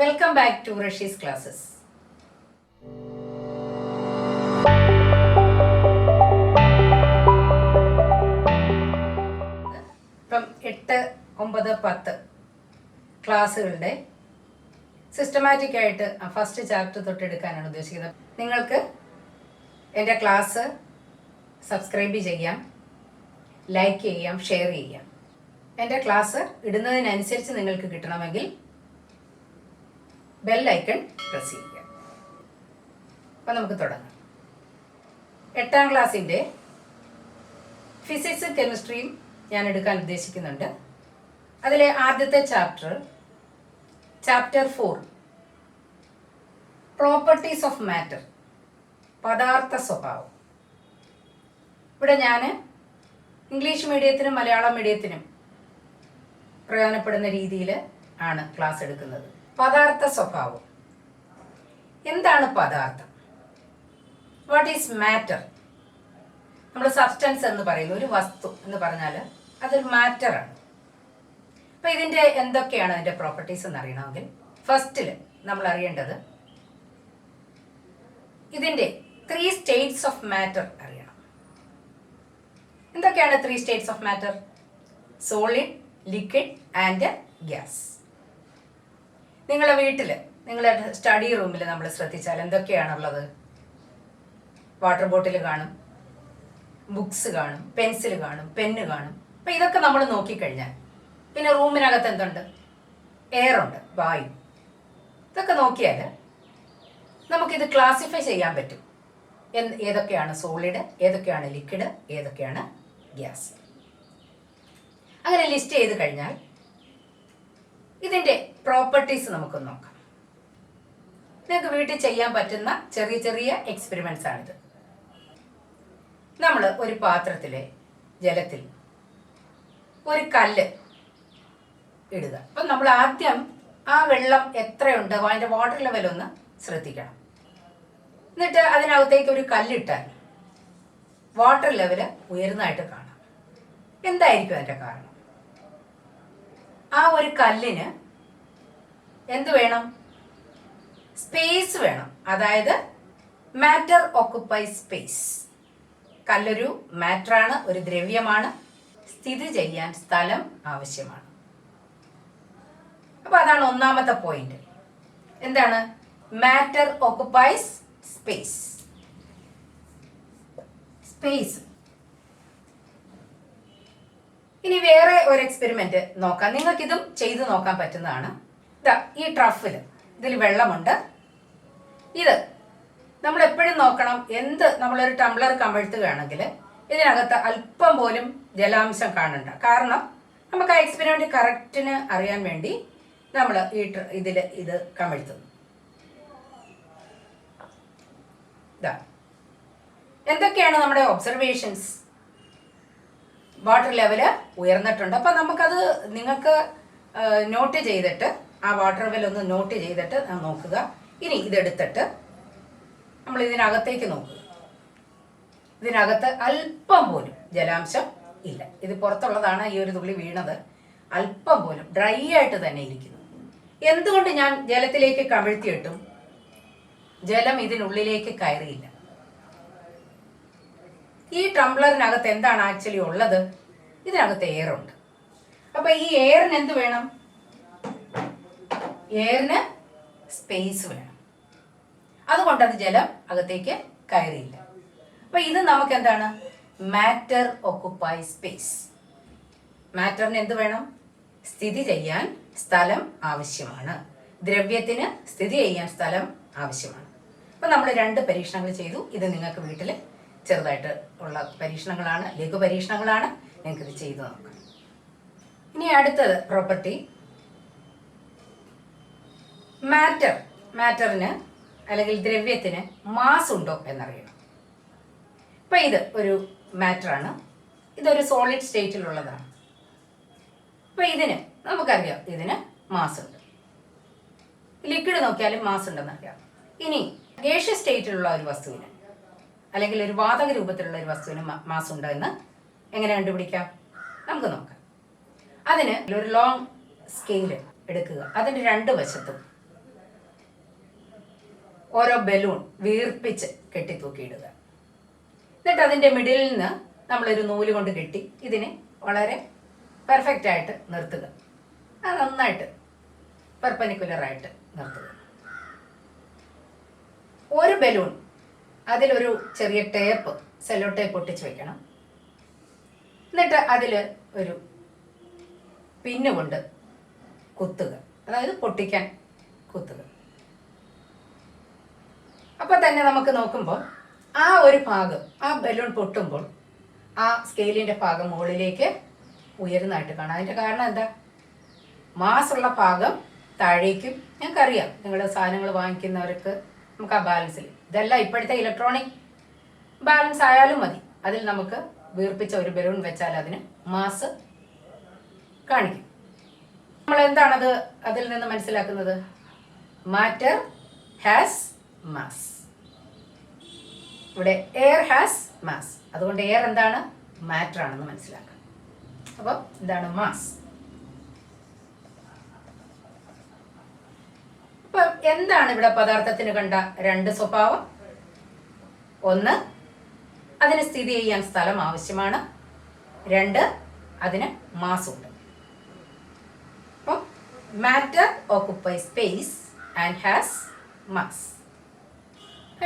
Welcome back to Rashi's classes. ഇപ്പം 8, 9, 10 ക്ലാസ്സുകളുടെ systematic ആയിട്ട് first chapter തൊട്ടെടുക്കാനാണ് ഉദ്ദേശിക്കുന്നത്. നിങ്ങൾക്ക് എൻ്റെ ക്ലാസ് സബ്സ്ക്രൈബ് ചെയ്യാം, ലൈക്ക് ചെയ്യാം, ഷെയർ ചെയ്യാം. എൻ്റെ ക്ലാസ് ഇടുന്നതിനനുസരിച്ച് നിങ്ങൾക്ക് കിട്ടണമെങ്കിൽ ബെൽ ഐക്കൺ പ്രസ് ചെയ്യുക. അപ്പം നമുക്ക് തുടങ്ങാം. 8ാം ക്ലാസ്സിൻ്റെ ഫിസിക്സും കെമിസ്ട്രിയും ഞാൻ എടുക്കാൻ ഉദ്ദേശിക്കുന്നുണ്ട്. അതിലെ ആദ്യത്തെ ചാപ്റ്റർ 4 പ്രോപ്പർട്ടീസ് ഓഫ് മാറ്റർ, പദാർത്ഥ സ്വഭാവം. ഇവിടെ ഞാൻ ഇംഗ്ലീഷ് മീഡിയത്തിനും മലയാളം മീഡിയത്തിനും പ്രയോജനപ്പെടുന്ന രീതിയിൽ ആണ് ക്ലാസ് എടുക്കുന്നത്. പദാർത്ഥ സ്വഭാവം. എന്താണ് പദാർത്ഥം? What is matter? നമ്മൾ സബ്സ്റ്റൻസ് എന്ന് പറയുന്ന ഒരു വസ്തു എന്ന് പറഞ്ഞാൽ അതൊരു മാറ്ററാണ്. അപ്പം ഇതിൻ്റെ എന്തൊക്കെയാണ് അതിൻ്റെ പ്രോപ്പർട്ടീസ് എന്ന് അറിയണമെങ്കിൽ ഫസ്റ്റിൽ നമ്മൾ അറിയേണ്ടത് ഇതിൻ്റെ 3 സ്റ്റേറ്റ്സ് ഓഫ് മാറ്റർ അറിയണം. എന്തൊക്കെയാണ് 3 States of matter? Solid, liquid and gas. നിങ്ങളുടെ വീട്ടിൽ, നിങ്ങളുടെ സ്റ്റഡി റൂമിൽ നമ്മൾ ശ്രദ്ധിച്ചാൽ എന്തൊക്കെയാണുള്ളത്? വാട്ടർ ബോട്ടിൽ കാണും, ബുക്സ് കാണും, പെൻസിൽ കാണും, പെന്ന് കാണും. അപ്പം ഇതൊക്കെ നമ്മൾ നോക്കിക്കഴിഞ്ഞാൽ പിന്നെ റൂമിനകത്ത് എന്തുണ്ട്? എയറുണ്ട്, വായു. ഇതൊക്കെ നോക്കിയാൽ നമുക്കിത് ക്ലാസിഫൈ ചെയ്യാൻ പറ്റും. ഏതൊക്കെയാണ് സോളിഡ്, ഏതൊക്കെയാണ് ലിക്വിഡ്, ഏതൊക്കെയാണ് ഗ്യാസ്. അങ്ങനെ ലിസ്റ്റ് ചെയ്ത് കഴിഞ്ഞാൽ ഇതിൻ്റെ പ്രോപ്പർട്ടീസ് നമുക്കൊന്ന് നോക്കാം. നിങ്ങൾക്ക് വീട്ടിൽ ചെയ്യാൻ പറ്റുന്ന ചെറിയ ചെറിയ എക്സ്പെരിമെൻറ്റ്സ് ആണിത്. നമ്മൾ ഒരു പാത്രത്തിലെ ജലത്തിൽ ഒരു കല്ല് ഇടുക. അപ്പം നമ്മൾ ആദ്യം ആ വെള്ളം എത്രയുണ്ട് അതിൻ്റെ വാട്ടർ ലെവൽ ഒന്ന് ശ്രദ്ധിക്കണം. എന്നിട്ട് അതിനകത്തേക്ക് ഒരു കല്ലിട്ടാൽ വാട്ടർ ലെവൽ ഉയർന്നതായിട്ട് കാണാം. എന്തായിരിക്കും അതിൻ്റെ കാരണം? ആ ഒരു കല്ലിന് എന്ത് വേണം? സ്പേസ് വേണം. അതായത് മാറ്റർ ഓക്കുപ്പൈസ് സ്പേസ്. കല്ലൊരു മാറ്ററാണ്, ഒരു ദ്രവ്യമാണ്. സ്ഥിതി ചെയ്യാൻ സ്ഥലം ആവശ്യമാണ്. അപ്പോൾ അതാണ് ഒന്നാമത്തെ പോയിന്റ്. എന്താണ്? Matter occupies space. സ്പേസ്. ഇനി വേറെ ഒരു എക്സ്പെരിമെന്റ് നോക്കാം. നിങ്ങൾക്കിതും ചെയ്തു നോക്കാൻ പറ്റുന്നതാണ്. ഈ ട്രഫിൽ ഇതിൽ വെള്ളമുണ്ട്. ഇത് നമ്മൾ എപ്പോഴും നോക്കണം. നമ്മളൊരു ടംബ്ലർ കമഴ്ത്തുകയാണെങ്കിൽ ഇതിനകത്ത് അല്പം പോലും ജലാംശം കാണണ്ട. കാരണം നമുക്ക് ആ എക്സ്പെരിമെന്റ് കറക്റ്റിന് അറിയാൻ വേണ്ടി നമ്മൾ ഇത് കമഴ്ത്തുന്നു. എന്തൊക്കെയാണ് നമ്മുടെ ഒബ്സർവേഷൻസ്? വാട്ടർ ലെവല് ഉയർന്നിട്ടുണ്ട്. അപ്പം നമുക്കത് നിങ്ങൾക്ക് നോട്ട് ചെയ്തിട്ട് ആ വാട്ടർ ലെവൽ ഒന്ന് നോട്ട് ചെയ്തിട്ട് നോക്കുക. ഇനി ഇതെടുത്തിട്ട് നമ്മൾ ഇതിനകത്തേക്ക് നോക്കുക. ഇതിനകത്ത് അല്പം പോലും ജലാംശം ഇല്ല. ഇത് പുറത്തുള്ളതാണ് ഈ ഒരു തുള്ളി വീണത്. അല്പം പോലും ഡ്രൈ ആയിട്ട് തന്നെ ഇരിക്കുന്നു. എന്തുകൊണ്ട് ഞാൻ ജലത്തിലേക്ക് കമിഴ്ത്തിയിട്ടും ജലം ഇതിനുള്ളിലേക്ക് കയറിയില്ല? ഈ ടംബ്ലറിനകത്ത് എന്താണ് ആക്ച്വലി ഉള്ളത്? ഇതിനകത്ത് എയറുണ്ട്. അപ്പൊ ഈ എയറിന് എന്ത് വേണം? എയറിന് സ്പേസ് വേണം. അതുകൊണ്ട് അത് ജലം അകത്തേക്ക് കയറിയില്ല. അപ്പൊ ഇത് നമുക്ക് എന്താണ്? Matter occupy space. മാറ്ററിന് എന്ത് വേണം? സ്ഥിതി ചെയ്യാൻ സ്ഥലം ആവശ്യമാണ്. ദ്രവ്യത്തിന് സ്ഥിതി ചെയ്യാൻ സ്ഥലം ആവശ്യമാണ്. അപ്പൊ നമ്മൾ 2 പരീക്ഷണങ്ങൾ ചെയ്തു. ഇത് നിങ്ങൾക്ക് വീട്ടിൽ ചെറുതായിട്ട് ഉള്ള പരീക്ഷണങ്ങളാണ്, ലഘു പരീക്ഷണങ്ങളാണ്. നിങ്ങൾക്കിത് ചെയ്തു നോക്കാം. ഇനി അടുത്തത് പ്രോപ്പർട്ടി. മാറ്ററിന് അല്ലെങ്കിൽ ദ്രവ്യത്തിന് മാസ് ഉണ്ടോ എന്നറിയണം. ഇപ്പം ഇത് ഒരു മാറ്ററാണ്. ഇതൊരു സോളിഡ് സ്റ്റേറ്റിലുള്ളതാണ്. അപ്പം ഇതിന് നമുക്കറിയാം ഇതിന് മാസ് ഉണ്ട്. ലിക്വിഡ് നോക്കിയാലും മാസ് ഉണ്ടെന്നറിയാം. ഇനി ഗേഷ്യസ് സ്റ്റേറ്റിലുള്ള ഒരു വസ്തുവിന് അല്ലെങ്കിൽ ഒരു വാതക രൂപത്തിലുള്ള ഒരു വസ്തുവിന് മാസ് ഉണ്ടോ എന്ന് എങ്ങനെ കണ്ടുപിടിക്കാം? നമുക്ക് നോക്കാം. അതിന് ഒരു ലോങ് സ്കെയിൽ എടുക്കുക. അതിൻ്റെ 2 വശത്തും ഓരോ ബലൂൺ വീർപ്പിച്ച് കെട്ടിത്തൂക്കിയിടുക. എന്നിട്ട് അതിൻ്റെ മിഡിലിൽ നിന്ന് നമ്മളൊരു നൂല് കൊണ്ട് കെട്ടി ഇതിനെ വളരെ പെർഫെക്റ്റായിട്ട് നിർത്തുക. അത് നന്നായിട്ട് പെർപെൻഡിക്കുലറായിട്ട് നിർത്തുക. ഒരു ബലൂൺ അതിലൊരു ചെറിയ ടേപ്പ്, സെല്ലോ ടേപ്പ് ഒട്ടിച്ച് വെക്കണം. എന്നിട്ട് അതിൽ ഒരു പിന്ന് കൊണ്ട് കുത്തുക, അതായത് പൊട്ടിക്കാൻ കുത്തുക. അപ്പോൾ തന്നെ നമുക്ക് നോക്കുമ്പോൾ ആ ഒരു ഭാഗം, ആ ബലൂൺ പൊട്ടുമ്പോൾ ആ സ്കെയിലിൻ്റെ ഭാഗം മുകളിലേക്ക് ഉയരുന്നതായിട്ട് കാണാം. അതിൻ്റെ കാരണം എന്താ? മാസുള്ള ഭാഗം താഴേക്കും. ഞങ്ങൾക്കറിയാം, നിങ്ങൾ സാധനങ്ങൾ വാങ്ങിക്കുന്നവർക്ക് നമുക്ക് ആ ബാലൻസിൽ, ഇതെല്ലാം ഇപ്പോഴത്തെ ഇലക്ട്രോണിക് ബാലൻസ് ആയാലും മതി, അതിൽ നമുക്ക് വീർപ്പിച്ച ഒരു ബലൂൺ വെച്ചാൽ അതിന് മാസ് കാണിക്കും. നമ്മൾ എന്താണത് അതിൽ നിന്ന് മനസ്സിലാക്കുന്നത്? Matter has mass. ഇവിടെ എയർ ഹാസ് മാസ്, അതുകൊണ്ട് എയർ എന്താണ്? മാറ്റർ ആണെന്ന് മനസ്സിലാക്കാം. അപ്പോൾ ഇതാണ് മാസ്. അപ്പൊ എന്താണ് ഇവിടെ പദാർത്ഥത്തിന് കണ്ട രണ്ട് സ്വഭാവം? ഒന്ന്, അതിന് സ്ഥിതി ചെയ്യാൻ സ്ഥലം ആവശ്യമാണ്. രണ്ട്, അതിന് മാസ് ഉണ്ട്. അപ്പം matter occupies space and has mass.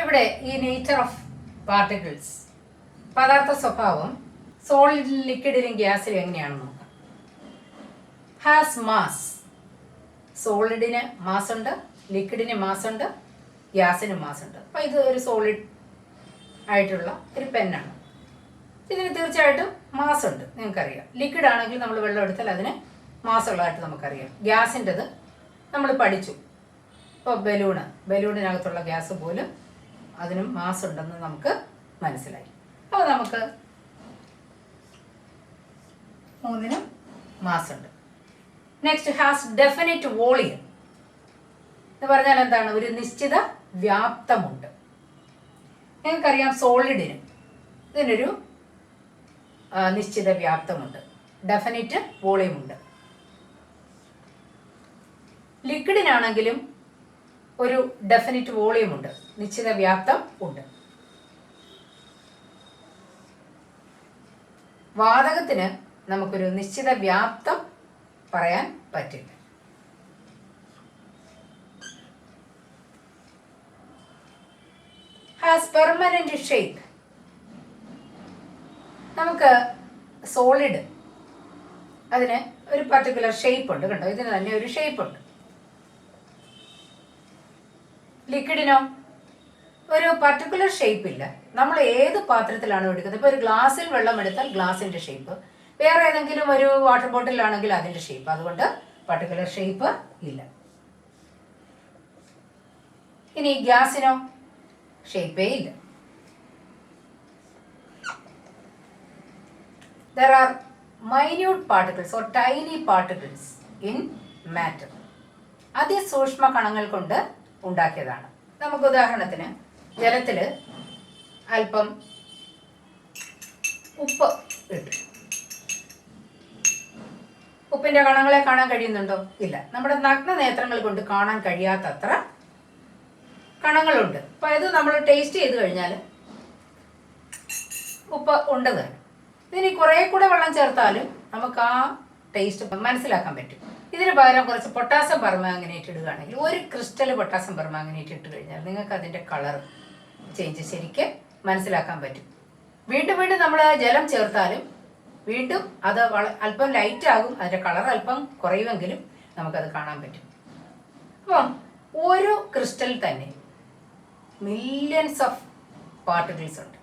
ഇവിടെ ഈ നേച്ചർ ഓഫ് പാർട്ടിക്കിൾസ്, പദാർത്ഥ സ്വഭാവം സോളിഡിലും ലിക്വിഡിലും ഗ്യാസിലും എങ്ങനെയാണെന്ന് നോക്കാം. Has mass. സോളിഡിന് മാസ് ഉണ്ട്, ലിക്വിഡിന് മാസ് ഉണ്ട്, ഗ്യാസിന് മാസ് ഉണ്ട്. അപ്പം ഇത് ഒരു സോളിഡ് ആയിട്ടുള്ള ഒരു പെന്നാണ്. ഇതിന് തീർച്ചയായിട്ടും മാസ് ഉണ്ട്, നിങ്ങൾക്കറിയാം. ലിക്വിഡ് ആണെങ്കിൽ നമ്മൾ വെള്ളം എടുത്താൽ അതിന് മാസ് ഉള്ളതായിട്ട് നമുക്കറിയാം. ഗ്യാസിൻ്റെത് നമ്മൾ പഠിച്ചു. ഇപ്പോൾ ബലൂണിനകത്തുള്ള ഗ്യാസ് പോലും അതിനും മാസ് ഉണ്ടെന്ന് നമുക്ക് മനസ്സിലായി. അപ്പോൾ നമുക്ക് മൂന്നിനും മാസ് ഉണ്ട്. നെക്സ്റ്റ്, ഹാസ് ഡെഫിനിറ്റ് വോളിയം എന്ന് പറഞ്ഞാൽ എന്താണ്? ഒരു നിശ്ചിത വ്യാപ്തമുണ്ട്. നിങ്ങൾക്കറിയാം, സോളിഡിന് ഇതിനൊരു നിശ്ചിത വ്യാപ്തമുണ്ട്, ഡെഫിനിറ്റ് വോളിയം ഉണ്ട്. ലിക്വിഡിനാണെങ്കിലും ഒരു ഡെഫിനിറ്റ് വോളിയം ഉണ്ട്, നിശ്ചിത വ്യാപ്തം ഉണ്ട്. വാതകത്തിന് നമുക്കൊരു നിശ്ചിത വ്യാപ്തം പറയാൻ പറ്റില്ല. Has permanent shape. നമുക്ക് സോളിഡ്, അതിന് ഒരു പർട്ടിക്കുലർ ഷേപ്പ് ഉണ്ട്, കണ്ടോ? ഇതിന് തന്നെ ഒരു ഷേപ്പ് ഉണ്ട്. ലിക്വിഡിനോ ഒരു പർട്ടിക്കുലർ ഷേപ്പ് ഇല്ല. നമ്മൾ ഏത് പാത്രത്തിലാണ് എടുക്കുന്നത്, ഇപ്പോൾ ഒരു ഗ്ലാസ്സിൽ വെള്ളം എടുത്താൽ ഗ്ലാസിൻ്റെ ഷേപ്പ്, വേറെ ഏതെങ്കിലും ഒരു വാട്ടർ ബോട്ടിലാണെങ്കിൽ അതിൻ്റെ ഷേപ്പ്. അതുകൊണ്ട് പർട്ടിക്കുലർ ഷേപ്പ് ഇല്ല. ഇനി ഗ്യാസിനോ ഷേപ്പേ ഇല്ല. There are minute particles or tiny particles in matter. അതിസൂക്ഷ്മ കണങ്ങൾ കൊണ്ട് ഉണ്ടാക്കിയതാണ്. നമുക്ക് ഉദാഹരണത്തിന് ജലത്തിൽ അല്പം ഉപ്പ് ഇട്ടു. ഉപ്പിൻ്റെ കണങ്ങളെ കാണാൻ കഴിയുന്നുണ്ടോ? ഇല്ല. നമ്മുടെ നഗ്ന നേത്രങ്ങൾ കൊണ്ട് കാണാൻ കഴിയാത്തത്ര കണങ്ങളുണ്ട്. അപ്പോൾ ഇത് നമ്മൾ ടേസ്റ്റ് ചെയ്ത് കഴിഞ്ഞാൽ ഉപ്പ് ഉണ്ട് തന്നെ. ഇതിന് കുറേ കൂടെ വെള്ളം ചേർത്താലും നമുക്ക് ആ ടേസ്റ്റ് മനസ്സിലാക്കാൻ പറ്റും. ഇതിന് പകരം കുറച്ച് പൊട്ടാസ്യം പെർമാംഗനേറ്റ് ഇടുകയാണെങ്കിൽ, ഒരു ക്രിസ്റ്റൽ പൊട്ടാസ്യം പെർമാംഗനേറ്റ് ഇട്ട് കഴിഞ്ഞാൽ നിങ്ങൾക്ക് അതിൻ്റെ കളർ ചേഞ്ച് ശരിക്കും മനസ്സിലാക്കാൻ പറ്റും. വീണ്ടും വീണ്ടും നമ്മൾ ജലം ചേർത്താലും വീണ്ടും അത് അല്പം ലൈറ്റ് ആകും, അതിൻ്റെ കളർ അല്പം കുറയുമെങ്കിലും നമുക്കത് കാണാൻ പറ്റും. അപ്പം ഒരു ക്രിസ്റ്റലിൽ തന്നെ മില്യൺസ് ഓഫ് പാർട്ടിക്കിൾസ് ഉണ്ട്.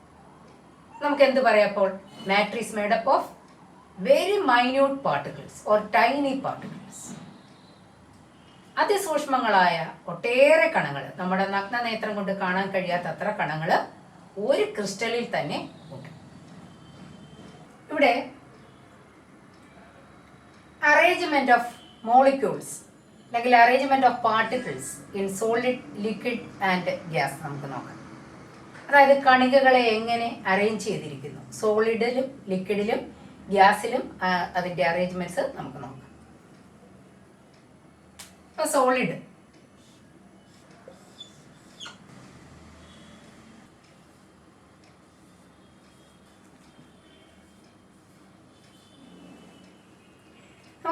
നമുക്ക് എന്ത് പറയാം അപ്പോൾ? Matter is made up of very minute particles or tiny particles. അതിസൂക്ഷ്മങ്ങളായ ഒട്ടേറെ കണങ്ങൾ, നമ്മുടെ നഗ്നനേത്രം കൊണ്ട് കാണാൻ കഴിയാത്ത അത്ര കണങ്ങൾ ഒരു ക്രിസ്റ്റലിൽ തന്നെ ഉണ്ട്. ഇവിടെ അറേഞ്ച്മെന്റ് ഓഫ് മോളിക്യൂൾസ് അല്ലെങ്കിൽ arrangement of particles in solid, liquid and gas നമുക്ക് നോക്കാം. അതായത് കണികകളെ എങ്ങനെ അറേഞ്ച് ചെയ്തിരിക്കുന്നു സോളിഡിലും ലിക്വിഡിലും ഗ്യാസിലും, അതിൻ്റെ അറേഞ്ച്മെന്റ്സ് നമുക്ക് നോക്കാം. അപ്പോൾ സോളിഡ്,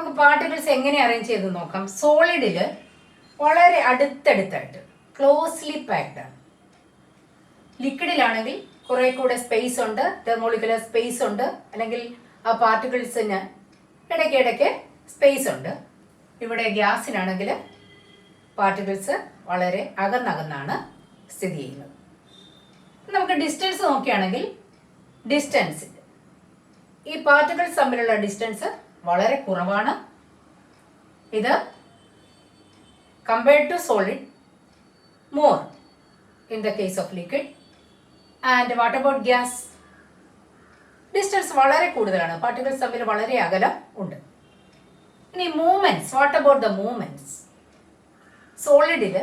നമുക്ക് പാർട്ടിക്കിൾസ് എങ്ങനെ അറേഞ്ച് ചെയ്ത് നോക്കാം. സോളിഡിൽ വളരെ അടുത്തടുത്തായിട്ട് ക്ലോസ്ലി പാക്ഡ് ആണ്. ലിക്വിഡിലാണെങ്കിൽ കുറെ കൂടെ സ്പേസ് ഉണ്ട്, തെർമോളിക്കുലർ സ്പേസ് ഉണ്ട്, അല്ലെങ്കിൽ ആ പാർട്ടിക്കിൾസിന് ഇടയ്ക്കിടയ്ക്ക് സ്പേസ് ഉണ്ട്. ഇവിടെ ഗ്യാസിനാണെങ്കിൽ പാർട്ടിക്കിൾസ് വളരെ അകന്നകന്നാണ് സ്ഥിതി ചെയ്യുന്നത്. നമുക്ക് ഡിസ്റ്റൻസ് നോക്കുകയാണെങ്കിൽ ഡിസ്റ്റൻസ്, ഈ പാർട്ടിക്കിൾസ് തമ്മിലുള്ള ഡിസ്റ്റൻസ് വളരെ കുറവാണ്. ഇത് compared to solid more in the case of liquid. And what about gas? Distance വളരെ കൂടുതലാണ്, പാർട്ടിക്കിൾസ് തമ്മിൽ വളരെ അകലം ഉണ്ട്. ഇനി movements, what about the movements? സോളിഡിൽ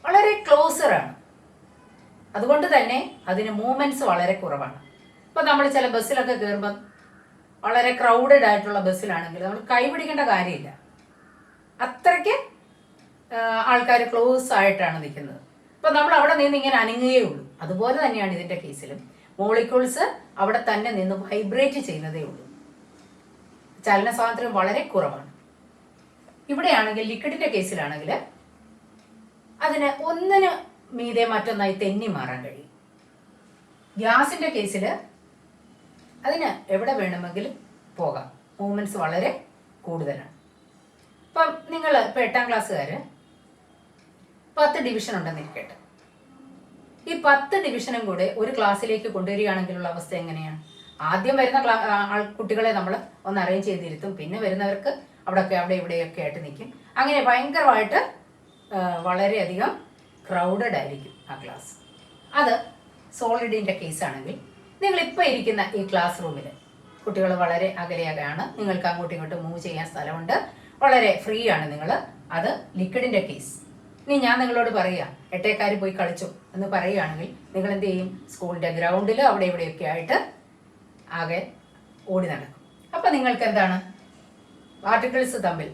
വളരെ ക്ലോസർ ആണ്, അതുകൊണ്ട് തന്നെ അതിന് മൂവ്മെന്റ്സ് വളരെ കുറവാണ്. ഇപ്പം നമ്മൾ ചില ബസ്സിലൊക്കെ കയറുമ്പോൾ വളരെ ക്രൗഡഡ് ആയിട്ടുള്ള ബസ്സിലാണെങ്കിൽ നമ്മൾ കൈപിടിക്കേണ്ട കാര്യമില്ല, അത്രയ്ക്ക് ആൾക്കാർ ക്ലോസ് ആയിട്ടാണ് നിൽക്കുന്നത്. അപ്പം നമ്മൾ അവിടെ നിന്ന് ഇങ്ങനെ അനങ്ങുകയേ ഉള്ളൂ. അതുപോലെ തന്നെയാണ് ഇതിൻ്റെ കേസിലും. മോളിക്യൂൾസ് അവിടെ തന്നെ നിന്ന് വൈബ്രേറ്റ് ചെയ്യുന്നതേ ഉള്ളൂ, ചലന സ്വാതന്ത്ര്യം വളരെ കുറവാണ്. ഇവിടെയാണെങ്കിൽ ലിക്വിഡിൻ്റെ കേസിലാണെങ്കിൽ അതിന് ഒന്നിന് മീതെ മറ്റൊന്നായി തെന്നി മാറാൻ കഴിയും. ഗ്യാസിൻ്റെ കേസിൽ അതിന് എവിടെ വേണമെങ്കിലും പോകാം, മൂവ്മെൻറ്റ്സ് വളരെ കൂടുതലാണ്. ഇപ്പം നിങ്ങൾ ഇപ്പോൾ 8ാം ക്ലാസ്സുകാർ 10 ഡിവിഷൻ ഉണ്ടെന്നിരിക്കട്ടെ. ഈ 10 ഡിവിഷനും കൂടെ ഒരു ക്ലാസ്സിലേക്ക് കൊണ്ടുവരികയാണെങ്കിലുള്ള അവസ്ഥ എങ്ങനെയാണ്? ആദ്യം വരുന്ന കുട്ടികളെ നമ്മൾ ഒന്ന് അറേഞ്ച് ചെയ്തിരുത്തും, പിന്നെ വരുന്നവർക്ക് അവിടെ ഇവിടെയൊക്കെ ആയിട്ട് നിൽക്കും. അങ്ങനെ ഭയങ്കരമായിട്ട് വളരെയധികം ക്രൗഡഡ് ആയിരിക്കും ആ ക്ലാസ്. അത് സോളിഡിൻ്റെ കേസാണെങ്കിൽ നിങ്ങളിപ്പോൾ ഇരിക്കുന്ന ഈ ക്ലാസ് റൂമിൽ കുട്ടികൾ വളരെ അകലെയാണ്, നിങ്ങൾക്ക് അങ്ങോട്ടും ഇങ്ങോട്ടും മൂവ് ചെയ്യാൻ സ്ഥലമുണ്ട്, വളരെ ഫ്രീ ആണ് നിങ്ങൾ. അത് ലിക്വിഡിൻ്റെ കേസ്. ഇനി ഞാൻ നിങ്ങളോട് പറയുക 8േക്കാർ പോയി കളിച്ചു എന്ന് പറയുകയാണെങ്കിൽ നിങ്ങൾ എന്ത് ചെയ്യും? സ്കൂളിൻ്റെ ഗ്രൗണ്ടിൽ അവിടെ ഇവിടെയൊക്കെ ആയിട്ട് ആകെ ഓടി നടക്കും. അപ്പം നിങ്ങൾക്ക് എന്താണ്? പാർട്ടിക്കിൾസ് തമ്മിൽ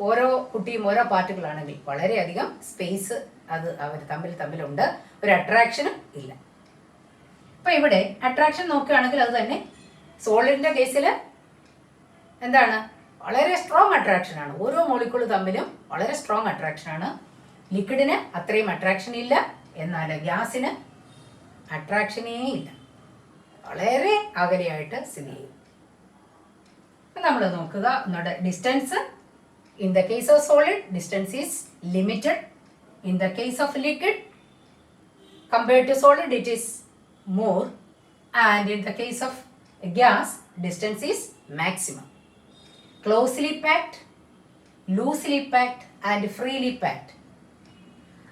ഓരോ കുട്ടിയും ഓരോ പാർട്ടിക്കിളാണെങ്കിൽ വളരെയധികം സ്പേസ് അത് അവർ തമ്മിലുണ്ട്, ഒരു അട്രാക്ഷനും ഇല്ല. അപ്പം ഇവിടെ അട്രാക്ഷൻ നോക്കുകയാണെങ്കിൽ അത് തന്നെ സോളിഡിൻ്റെ കേസിൽ എന്താണ്? വളരെ സ്ട്രോങ് അട്രാക്ഷനാണ്, ഓരോ മോളിക്യൂൾ തമ്മിലും വളരെ സ്ട്രോങ് അട്രാക്ഷനാണ്. ലിക്വിഡിന് അത്രയും അട്രാക്ഷൻ ഇല്ല, എന്നാൽ ഗ്യാസിന് അട്രാക്ഷനേ ഇല്ല, വളരെ അകലെയായിട്ട് സ്ഥിതി ചെയ്യും. നമ്മൾ നോക്കുക distance. In the case of solid distance is limited. In the case of liquid compared to solid it is more, and in the case of gas distance is maximum. Closely packed, loosely packed and freely packed.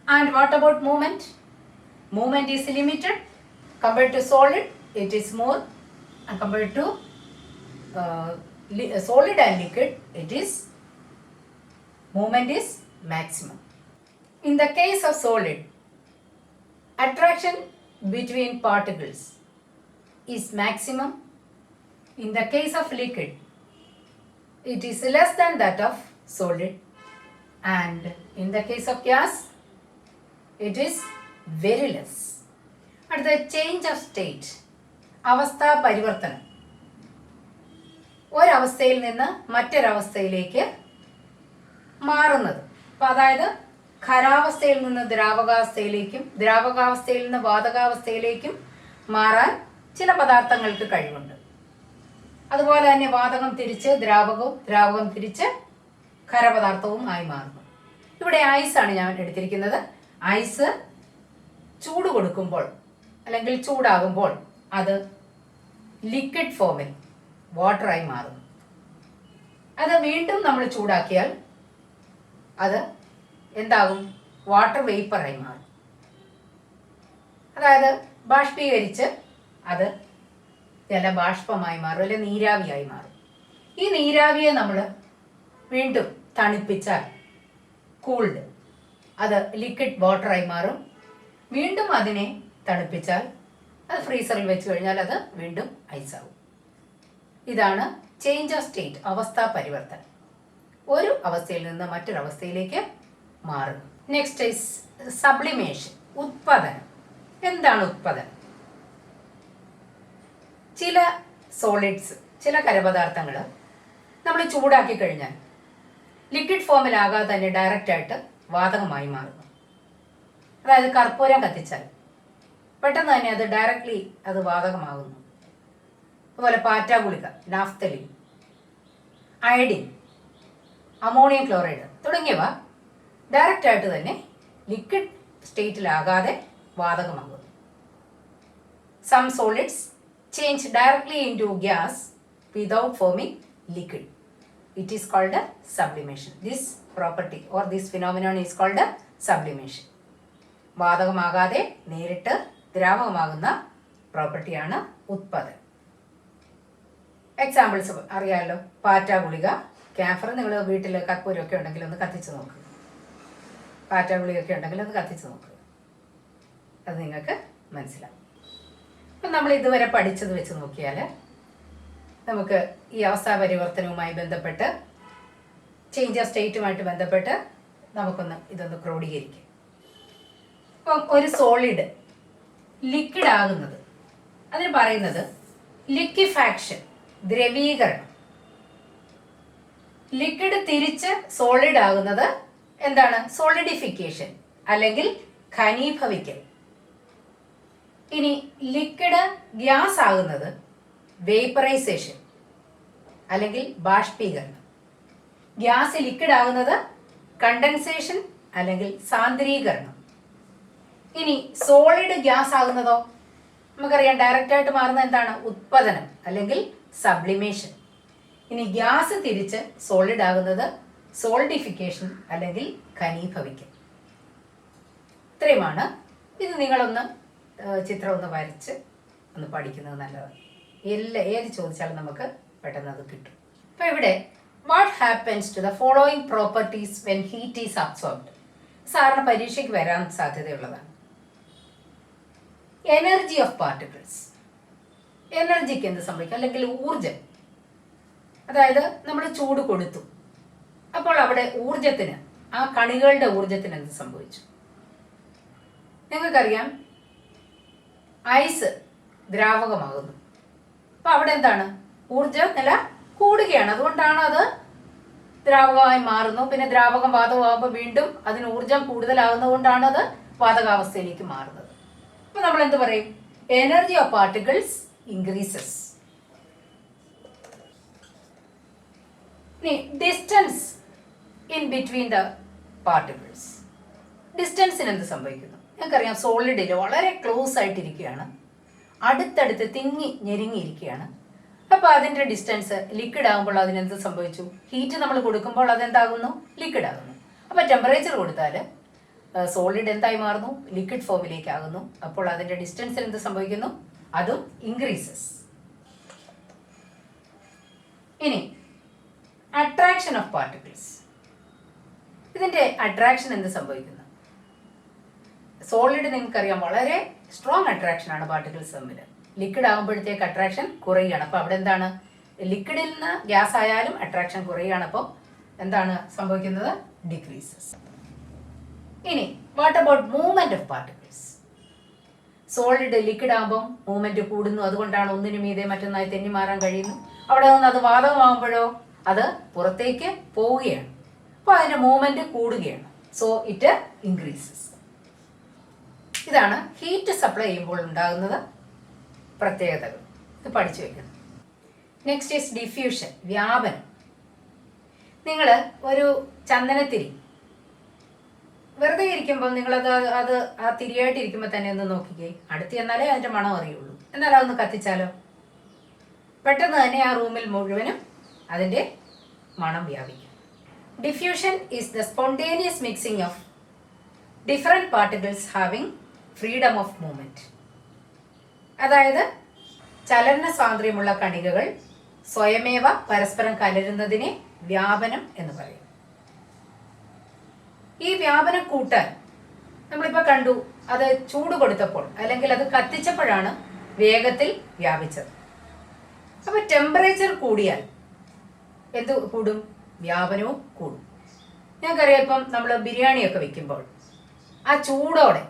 And what about movement? Movement is limited. Compared to solid it is more, and compared to solid and liquid it is movement is maximum. In the case of solid, attraction between particles is maximum. In the case of liquid it is less than that of solid, and in the case of gas it is very less. At the change of state, അവസ്ഥാ പരിവർത്തനം, ഒരവസ്ഥയിൽ നിന്ന് മറ്റൊരവസ്ഥയിലേക്ക് മാറുന്നത്. അപ്പം അതായത് ഖരാവസ്ഥയിൽ നിന്ന് ദ്രാവകാവസ്ഥയിലേക്കും ദ്രാവകാവസ്ഥയിൽ നിന്ന് വാതകാവസ്ഥയിലേക്കും മാറാൻ ചില പദാർത്ഥങ്ങൾക്ക് കഴിവുണ്ട്. അതുപോലെ തന്നെ വാതകം തിരിച്ച് ദ്രാവകവും ദ്രാവകം തിരിച്ച് ഖരപദാർത്ഥവും ആയി മാറുന്നു. ഇവിടെ ഐസാണ് ഞാൻ എടുത്തിരിക്കുന്നത്. ഐസ് ചൂട് കൊടുക്കുമ്പോൾ അല്ലെങ്കിൽ ചൂടാകുമ്പോൾ അത് ലിക്വിഡ് ഫോമിൽ വാട്ടറായി മാറുന്നു. അത് വീണ്ടും നമ്മൾ ചൂടാക്കിയാൽ അത് എന്താകും? വാട്ടർ വേപ്പറായി മാറും. അതായത് ബാഷ്പീകരിച്ച് അത് ജലബാഷ്പമായി മാറും, അല്ലെങ്കിൽ നീരാവിയായി മാറും. ഈ നീരാവിയെ നമ്മൾ വീണ്ടും തണുപ്പിച്ചാൽ കൂൾഡ് അത് ലിക്വിഡ് വാട്ടറായി മാറും. വീണ്ടും അതിനെ തണുപ്പിച്ചാൽ അത് ഫ്രീസറിൽ വെച്ച് കഴിഞ്ഞാൽ അത് വീണ്ടും ഐസാവും. ഇതാണ് ചേഞ്ച് ഓഫ് സ്റ്റേറ്റ്, അവസ്ഥാ പരിവർത്തനം. ഒരു അവസ്ഥയിൽ നിന്ന് മറ്റൊരവസ്ഥയിലേക്ക് മാറുന്നു. നെക്സ്റ്റ് ഈസ് സബ്ലിമേഷൻ, ഉത്പാദനം. എന്താണ് ഉത്പാദനം? ചില സോളിഡ്സ്, ചില ഖരപദാർത്ഥങ്ങൾ നമ്മൾ ചൂടാക്കി കഴിഞ്ഞാൽ ലിക്വിഡ് ഫോമിലാകാതെ തന്നെ ഡയറക്റ്റായിട്ട് വാതകമായി മാറുന്നു. അതായത് കർപ്പൂരം കത്തിച്ചാൽ പെട്ടെന്ന് തന്നെ അത് ഡയറക്റ്റ്ലി അത് വാതകമാകുന്നു. അതുപോലെ പാറ്റ ഗുളിക, നാഫ്തലിൻ, അയഡിൻ, അമോണിയം ക്ലോറൈഡ് തുടങ്ങിയവ ഡയറക്റ്റായിട്ട് തന്നെ ലിക്വിഡ് സ്റ്റേറ്റിലാകാതെ വാതകമാകുന്നു. Some solids change directly into gas without forming liquid. It is called sublimation. This property or this phenomenon is called sublimation. വാതകമാകാതെ നേരിട്ട് ദ്രാവകമാകുന്ന പ്രോപ്പർട്ടിയാണ് ഉത്പാദനം. എക്സാമ്പിൾസ് അറിയാമല്ലോ. പാറ്റ ഗുളിക, ക്യാൻഫർ. നിങ്ങൾ വീട്ടിൽ കർപ്പൂരമൊക്കെ ഉണ്ടെങ്കിൽ ഒന്ന് കത്തിച്ച് നോക്കുക. പാറ്റ ഗുളികയൊക്കെ ഉണ്ടെങ്കിൽ ഒന്ന് കത്തിച്ച് നോക്കുക. അത് നിങ്ങൾക്ക് മനസ്സിലാവും. അപ്പം നമ്മൾ ഇതുവരെ പഠിച്ചത് വെച്ച് നോക്കിയാൽ നമുക്ക് ഈ അവസ്ഥാ പരിവർത്തനവുമായി ബന്ധപ്പെട്ട്, ചേഞ്ച് ഓഫ് സ്റ്റേറ്റുമായിട്ട് ബന്ധപ്പെട്ട് നമുക്കൊന്ന് ഇതൊന്ന് ക്രോഡീകരിക്കാം. അപ്പം ഒരു സോളിഡ് ലിക്വിഡ് ആകുന്നത്, അതിന് പറയുന്നത് ലിക്വിഫാക്ഷൻ, ദ്രവീകരണം. ലിക്വിഡ് തിരിച്ച് സോളിഡ് ആകുന്നത് എന്താണ്? സോളിഡിഫിക്കേഷൻ അല്ലെങ്കിൽ ഘനീഭവിക്കൽ. ഇനി ലിക്വിഡ് ഗ്യാസ് ആകുന്നത് വേപ്പറൈസേഷൻ അല്ലെങ്കിൽ ബാഷ്പീകരണം. ഗ്യാസ് ലിക്വിഡ് ആകുന്നത് കണ്ടൻസേഷൻ അല്ലെങ്കിൽ സാന്ദ്രീകരണം. ഇനി സോളിഡ് ഗ്യാസ് ആകുന്നതോ നമുക്കറിയാം, ഡയറക്റ്റ് ആയിട്ട് മാറുന്നത് എന്താണ്? ഉത്പാദനം അല്ലെങ്കിൽ സബ്ലിമേഷൻ. ഇനി ഗ്യാസ് തിരിച്ച് സോളിഡ് ആകുന്നത് സോളിഡിഫിക്കേഷൻ അല്ലെങ്കിൽ ഘനീഭവിക്കൽ. ഇത്രയുമാണ്. ഇത് നിങ്ങളൊന്ന് ചിത്രം ഒന്ന് വരച്ച് ഒന്ന് പഠിക്കുന്നത് നല്ലതാണ്. ഏത് ചോദിച്ചാലും നമുക്ക് പെട്ടെന്ന് അത് കിട്ടും. അപ്പോൾ ഇവിടെ what happens to the following properties when heat is absorbed? സാധാരണ പരീക്ഷയ്ക്ക് വരാൻ സാധ്യതയുള്ളതാണ്. Energy of particles. എനർജിക്ക് എന്ത് സംഭവിക്കും? അല്ലെങ്കിൽ ഊർജം. അതായത് നമ്മൾ ചൂട് കൊടുത്തു, അപ്പോൾ അവിടെ ഊർജത്തിന്, ആ കണികളുടെ ഊർജത്തിന് എന്ത് സംഭവിച്ചു? നിങ്ങൾക്കറിയാം, ഐസ് ദ്രാവകമാകുന്നു. അപ്പം അവിടെ എന്താണ്? ഊർജ നില കൂടുകയാണ്. അതുകൊണ്ടാണ് അത് ദ്രാവകമായി മാറുന്നു. പിന്നെ ദ്രാവകം വാതകമാകുമ്പോൾ വീണ്ടും അതിന് ഊർജം കൂടുതലാകുന്നത് കൊണ്ടാണ് അത് വാതകാവസ്ഥയിലേക്ക് മാറുന്നത്. അപ്പം നമ്മൾ എന്ത് പറയും? Energy of particles increases. ഇനി distance in between the particles. ഡിസ്റ്റൻസിന് എന്ത് സംഭവിക്കുന്നു? ഞങ്ങൾക്കറിയാം, സോളിഡിൽ വളരെ ക്ലോസ് ആയിട്ടിരിക്കുകയാണ്, അടുത്തടുത്ത് തിങ്ങി ഞെരുങ്ങിയിരിക്കുകയാണ്. അപ്പോൾ അതിൻ്റെ ഡിസ്റ്റൻസ് ലിക്വിഡ് ആകുമ്പോൾ അതിനെന്ത് സംഭവിച്ചു? ഹീറ്റ് നമ്മൾ കൊടുക്കുമ്പോൾ അതെന്താകുന്നു? ലിക്വിഡ് ആകുന്നു. അപ്പോൾ ടെമ്പറേച്ചർ കൊടുത്താൽ സോളിഡ് എന്തായി മാറുന്നു? ലിക്വിഡ് ഫോമിലേക്ക് ആകുന്നു. അപ്പോൾ അതിൻ്റെ ഡിസ്റ്റൻസിൽ എന്ത് സംഭവിക്കുന്നു? അതും ഇൻക്രീസസ്. ഇനി അട്രാക്ഷൻ ഓഫ് പാർട്ടിക്കിൾസ്. ഇതിൻ്റെ അട്രാക്ഷൻ എന്ത് സംഭവിക്കുന്നു? സോളിഡ് നിങ്ങൾക്കറിയാം, വളരെ സ്ട്രോങ് അട്രാക്ഷനാണ് പാർട്ടിക്കിൾസ് തമ്മിൽ. ലിക്വിഡ് ആകുമ്പോഴത്തേക്ക് അട്രാക്ഷൻ കുറയുകയാണ്. അപ്പോൾ അവിടെ എന്താണ്? ലിക്വിഡിൽ നിന്ന് ഗ്യാസ് ആയാലും അട്രാക്ഷൻ കുറയുകയാണ്. അപ്പോൾ എന്താണ് സംഭവിക്കുന്നത്? ഡിക്രീസസ്. ഇനി what about movement of particles? Solid liquid ആകുമ്പോൾ മൂവ്മെന്റ് കൂടുന്നു. അതുകൊണ്ടാണ് ഒന്നിനു മീതെ മറ്റൊന്നായി തെന്നി മാറാൻ കഴിയുന്നു. അവിടെ നിന്ന് അത് വാതകമാകുമ്പോഴോ അത് പുറത്തേക്ക് പോവുകയാണ്. അപ്പോൾ അതിൻ്റെ മൂവ്മെന്റ് കൂടുകയാണ്. So it increases. ഇതാണ് ഹീറ്റ് സപ്ലൈ ചെയ്യുമ്പോൾ ഉണ്ടാകുന്നത് പ്രത്യേകതകൾ. ഇത് പഠിച്ചു വയ്ക്കുന്നു. നെക്സ്റ്റ് ഈസ് ഡിഫ്യൂഷൻ, വ്യാപനം. നിങ്ങൾ ഒരു ചന്ദനത്തിരി വെറുതെ ഇരിക്കുമ്പോൾ നിങ്ങളത് ആ തിരിയായിട്ടിരിക്കുമ്പോൾ തന്നെ ഒന്ന് നോക്കിക്കേ. അടുത്ത് ചെന്നാലേ അതിൻ്റെ മണം അറിയുള്ളൂ. എന്നാൽ അതൊന്ന് കത്തിച്ചാലോ പെട്ടെന്ന് തന്നെ ആ റൂമിൽ മുഴുവനും അതിൻ്റെ മണം വ്യാപിക്കും. Diffusion is the spontaneous mixing of different particles having freedom of movement. അതായത് ചലന സ്വാതന്ത്ര്യമുള്ള കണികകൾ സ്വയമേവ പരസ്പരം കലരുന്നതിനെ വ്യാപനം എന്ന് പറയും. ഈ വ്യാപനം കൂട്ടാൻ നമ്മളിപ്പോൾ കണ്ടു, അത് ചൂട് കൊടുത്തപ്പോൾ അല്ലെങ്കിൽ അത് കത്തിച്ചപ്പോഴാണ് വേഗത്തിൽ വ്യാപിച്ചത്. അപ്പോൾ ടെമ്പറേച്ചർ കൂടിയാൽ എന്ത് കൂടും? വ്യാപനവും കൂടും. ഞങ്ങൾക്കറിയാം, ഇപ്പം നമ്മൾ ബിരിയാണിയൊക്കെ വെക്കുമ്പോൾ ആ ചൂടോടെ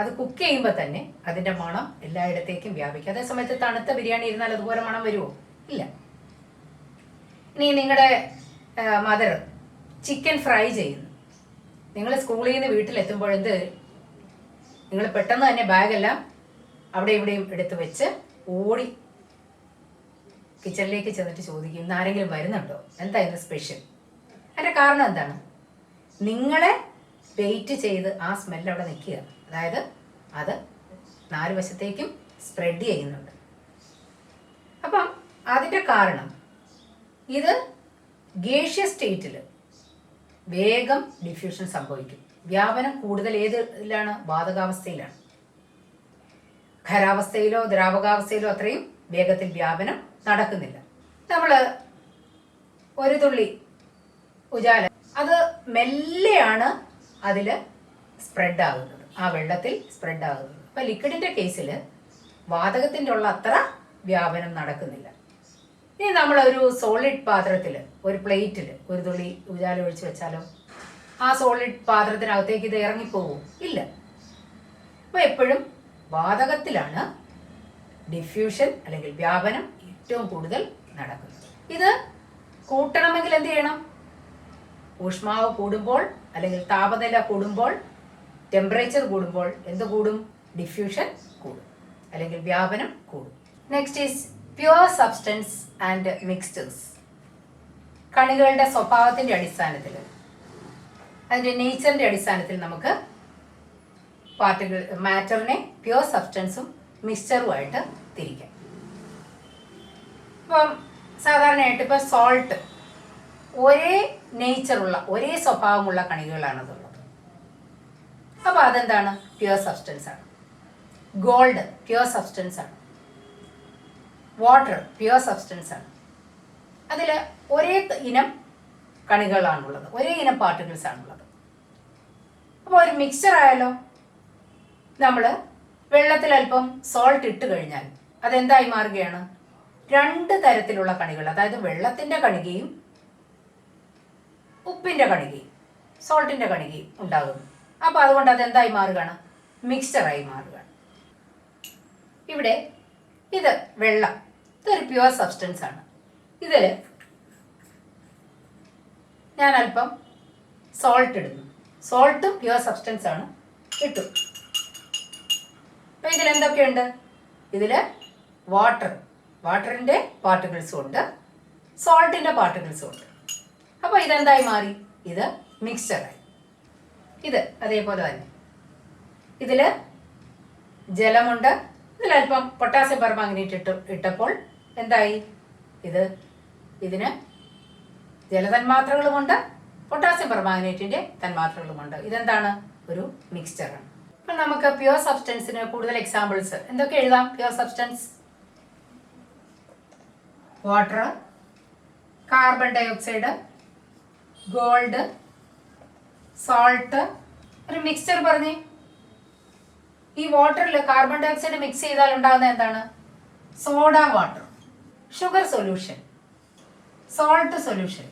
അത് കുക്ക് ചെയ്യുമ്പോൾ തന്നെ അതിൻ്റെ മണം എല്ലായിടത്തേക്കും വ്യാപിക്കും. അതേസമയത്ത് തണുത്ത ബിരിയാണി ഇരുന്നാൽ അതുപോലെ മണം വരുമോ? ഇല്ല. ഇനി നിങ്ങളുടെ മദർ ചിക്കൻ ഫ്രൈ ചെയ്യുന്നു. നിങ്ങൾ സ്കൂളിൽ നിന്ന് വീട്ടിലെത്തുമ്പോഴെന്ത്, നിങ്ങൾ പെട്ടെന്ന് തന്നെ ബാഗെല്ലാം അവിടെ ഇവിടെയും എടുത്ത് വെച്ച് ഓടി കിച്ചണിലേക്ക് ചെന്നിട്ട് ചോദിക്കും, ഇന്ന് ആരെങ്കിലും വരുന്നുണ്ടോ, എന്താ ഇന്ന് സ്പെഷ്യൽ? അതിൻ്റെ കാരണം എന്താണ്? നിങ്ങളെ വെയിറ്റ് ചെയ്ത് ആ സ്മെല്ല് അവിടെ നിൽക്കുക. അതായത് അത് 4 വശത്തേക്കും സ്പ്രെഡ് ചെയ്യുന്നുണ്ട്. അപ്പം അതിൻ്റെ കാരണം ഇത് ഗേഷ്യസ് സ്റ്റേറ്റിൽ വേഗം ഡിഫ്യൂഷൻ സംഭവിക്കും. വ്യാപനം കൂടുതൽ ഏതിലാണ്? വാതകാവസ്ഥയിലാണ്. ഖരാവസ്ഥയിലോ ദ്രാവകാവസ്ഥയിലോ അത്രയും വേഗത്തിൽ വ്യാപനം നടക്കുന്നില്ല. നമ്മൾ ഒരു തുള്ളി ഉജാല അത് മെല്ലെയാണ് അതിൽ സ്പ്രെഡ് ആകുന്നത്, ആ വെള്ളത്തിൽ സ്പ്രെഡ് ആകുന്നത്. അപ്പം ലിക്വിഡിൻ്റെ കേസിൽ വാതകത്തിൻ്റെ ഉള്ള അത്ര വ്യാപനം നടക്കുന്നില്ല. ഇനി നമ്മളൊരു സോളിഡ് പാത്രത്തിൽ, ഒരു പ്ലേറ്റിൽ ഒരു തുള്ളി ഉജാല ഒഴിച്ച് വെച്ചാലോ, ആ സോളിഡ് പാത്രത്തിനകത്തേക്ക് ഇത് ഇറങ്ങിപ്പോകും? ഇല്ല. അപ്പോൾ എപ്പോഴും വാതകത്തിലാണ് ഡിഫ്യൂഷൻ അല്ലെങ്കിൽ വ്യാപനം ഏറ്റവും കൂടുതൽ നടക്കുന്നത്. ഇത് കൂട്ടണമെങ്കിൽ എന്ത് ചെയ്യണം? ഊഷ്മാവ് കൂടുമ്പോൾ അല്ലെങ്കിൽ താപനില കൂടുമ്പോൾ, ടെമ്പറേച്ചർ കൂടുമ്പോൾ എന്ത് കൂടും? ഡിഫ്യൂഷൻ കൂടും അല്ലെങ്കിൽ വ്യാപനം കൂടും. Next is pure substance and mixtures. കണികളുടെ സ്വഭാവത്തിൻ്റെ അടിസ്ഥാനത്തിൽ, അതിൻ്റെ നേച്ചറിൻ്റെ അടിസ്ഥാനത്തിൽ നമുക്ക് മാറ്ററിനെ പ്യുവർ സബ്സ്റ്റൻസും മിക്സ്ചറുമായിട്ട് തിരിക്കാം. ഇപ്പം സാധാരണയായിട്ട് ഇപ്പോൾ സോൾട്ട് ഒരേ നേച്ചറുള്ള, ഒരേ സ്വഭാവമുള്ള കണികകളാണതുള്ളത്. അപ്പോൾ അതെന്താണ്? പ്യുവർ സബ്സ്റ്റൻസ് ആണ്. ഗോൾഡ് പ്യുവർ സബ്സ്റ്റൻസ് ആണ്. വാട്ടർ പ്യുവർ സബ്സ്റ്റൻസ് ആണ്. അതിൽ ഒരേ ഇനം കണികളാണുള്ളത്, ഒരേ ഇനം പാർട്ടിക്കിൾസ് ആണുള്ളത്. അപ്പോൾ ഒരു മിക്സ്ചർ ആയാലോ, നമ്മൾ വെള്ളത്തിൽ അല്പം സോൾട്ട് ഇട്ട് കഴിഞ്ഞാൽ അതെന്തായി മാറുകയാണ്? 2 തരത്തിലുള്ള കണികൾ, അതായത് വെള്ളത്തിൻ്റെ കണികയും ഉപ്പിൻ്റെ കണികയും സോൾട്ടിൻ്റെ കണികയും ഉണ്ടാകുന്നു. അപ്പോൾ അതുകൊണ്ട് അതെന്തായി മാറുകയാണ്? മിക്സ്ചറായി മാറുകയാണ്. ഇവിടെ ഇത് വെള്ളം, ഇതൊരു പ്യുവർ സബ്സ്റ്റൻസ് ആണ്. ഇതിൽ ഞാൻ അല്പം സോൾട്ട് ഇടുന്നു. സോൾട്ടും പ്യുവർ സബ്സ്റ്റൻസ് ആണ്, ഇട്ടു. അപ്പോൾ ഇതിലെന്തൊക്കെയുണ്ട്? ഇതിൽ വാട്ടറിൻ്റെ പാർട്ടിക്കിൾസും ഉണ്ട്, സോൾട്ടിൻ്റെ പാർട്ടിക്കിൾസും ഉണ്ട്. അപ്പോൾ ഇതെന്തായി മാറി? ഇത് മിക്സ്ചറായി. ഇത് അതേപോലെ തന്നെ ഇതിൽ ജലമുണ്ട്, ഇതിലല്പം പൊട്ടാസ്യം പെർമാംഗനേറ്റ് ഇട്ടപ്പോൾ എന്തായി? ഇതിന് ജലതന്മാത്രകളുമുണ്ട്, പൊട്ടാസ്യം പെർമാംഗനേറ്റിൻ്റെ തന്മാത്രകളുമുണ്ട്. ഇതെന്താണ്? ഒരു മിക്സ്ചറാണ്. അപ്പം നമുക്ക് പ്യുവർ സബ്സ്റ്റൻസിന് കൂടുതൽ എക്സാമ്പിൾസ് എന്തൊക്കെ എഴുതാം? Pure substance: water, carbon dioxide, gold, salt. ഒരു മിക്സ്ചർ പറഞ്ഞേ. ഈ വാട്ടറിൽ കാർബൺ ഡയോക്സൈഡ് മിക്സ് ചെയ്താൽ ഉണ്ടാകുന്ന എന്താണ്? Soda water, sugar solution, salt solution,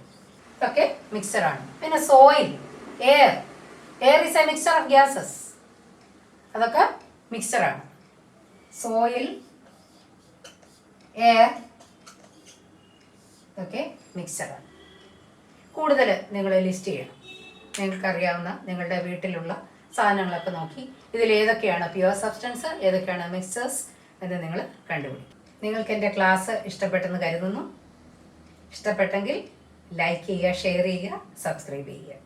ഇതൊക്കെ മിക്സ്ചറാണ്. പിന്നെ soil, air is A mixture of gases, അതൊക്കെ മിക്സ്ചറാണ്. സോയിൽ, എയർ, ഇതൊക്കെ മിക്സ്ചറാണ്. കൂടുതൽ നിങ്ങൾ ലിസ്റ്റ് ചെയ്യണം. നിങ്ങൾക്കറിയാവുന്ന നിങ്ങളുടെ വീട്ടിലുള്ള സാധനങ്ങളൊക്കെ നോക്കി ഇതിൽ ഏതൊക്കെയാണ് പ്യുവർ സബ്സ്റ്റൻസ്, ഏതൊക്കെയാണ് മിക്സ്ചേഴ്സ് എന്ന് നിങ്ങൾ കണ്ടുപിടിക്കും. നിങ്ങൾക്ക് എൻ്റെ ക്ലാസ് ഇഷ്ടപ്പെട്ടെന്ന് കരുതുന്നു. ഇഷ്ടപ്പെട്ടെങ്കിൽ ലൈക്ക് ചെയ്യുക, ഷെയർ ചെയ്യുക, സബ്സ്ക്രൈബ് ചെയ്യുക.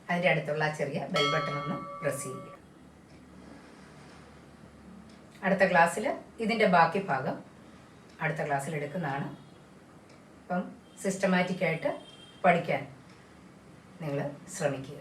അതിൻ്റെ അടുത്തുള്ള ചെറിയ ബെൽ ബട്ടൺ ഒന്ന് പ്രസ് ചെയ്യുക. അടുത്ത ക്ലാസ്സിൽ ഇതിൻ്റെ ബാക്കി ഭാഗം അടുത്ത ക്ലാസ്സിൽ എടുക്കുന്നതാണ്. അപ്പം സിസ്റ്റമാറ്റിക്കായിട്ട് പഠിക്കാൻ നിങ്ങൾ ശ്രമിക്കുക.